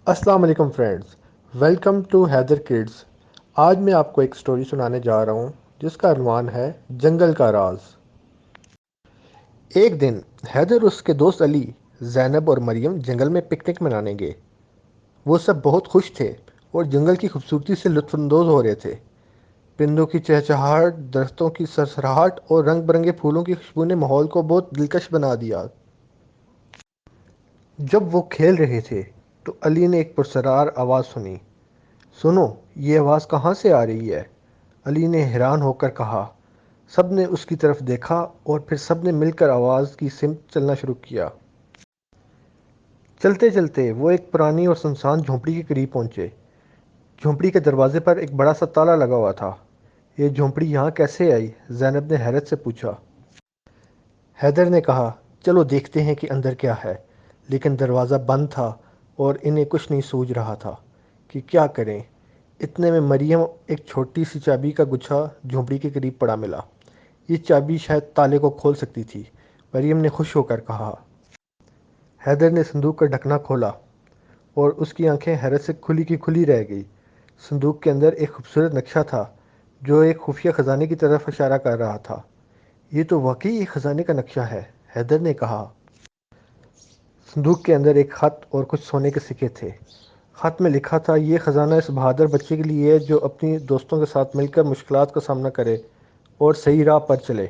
السلام علیکم friends, welcome to Haider kids. آج میں آپ کو ایک سٹوری سنانے جا رہا ہوں جس کا عنوان ہے جنگل کا راز۔ ایک دن حیدر اور اس کے دوست علی، زینب اور مریم جنگل میں پکنک منانے گئے۔ وہ سب بہت خوش تھے اور جنگل کی خوبصورتی سے لطف اندوز ہو رہے تھے۔ پرندوں کی چہچہاہٹ، درختوں کی سرسراہٹ اور رنگ برنگے پھولوں کی خوشبو نے ماحول کو بہت دلکش بنا دیا۔ جب وہ کھیل رہے تھے تو علی نے ایک پرسرار آواز سنی۔ سنو، یہ آواز کہاں سے آ رہی ہے؟ علی نے حیران ہو کر کہا۔ سب نے اس کی طرف دیکھا اور پھر سب نے مل کر آواز کی سمت چلنا شروع کیا۔ چلتے چلتے وہ ایک پرانی اور سنسان جھونپڑی کے قریب پہنچے۔ جھونپڑی کے دروازے پر ایک بڑا سا تالا لگا ہوا تھا۔ یہ جھونپڑی یہاں کیسے آئی؟ زینب نے حیرت سے پوچھا۔ حیدر نے کہا، چلو دیکھتے ہیں کہ اندر کیا ہے۔ لیکن دروازہ بند تھا اور انہیں کچھ نہیں سوج رہا تھا کہ کیا کریں۔ اتنے میں مریم ایک چھوٹی سی چابی کا گچھا جھونپڑی کے قریب پڑا ملا۔ یہ چابی شاید تالے کو کھول سکتی تھی، مریم نے خوش ہو کر کہا۔ حیدر نے صندوق کا ڈھکنا کھولا اور اس کی آنکھیں حیرت سے کھلی کی کھلی رہ گئی۔ صندوق کے اندر ایک خوبصورت نقشہ تھا جو ایک خفیہ خزانے کی طرف اشارہ کر رہا تھا۔ یہ تو واقعی ایک خزانے کا نقشہ ہے، حیدر نے کہا۔ صندوق کے اندر ایک خط اور کچھ سونے کے سکے تھے۔ خط میں لکھا تھا، یہ خزانہ اس بہادر بچے کے لیے ہے جو اپنی دوستوں کے ساتھ مل کر مشکلات کا سامنا کرے اور صحیح راہ پر چلے۔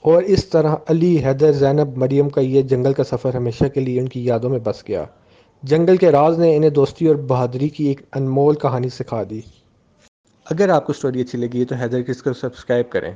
اور اس طرح علی، حیدر، زینب، مریم کا یہ جنگل کا سفر ہمیشہ کے لیے ان کی یادوں میں بس گیا۔ جنگل کے راز نے انہیں دوستی اور بہادری کی ایک انمول کہانی سکھا دی۔ اگر آپ کو سٹوری اچھی لگی تو حیدر کڈز کو سبسکرائب کریں۔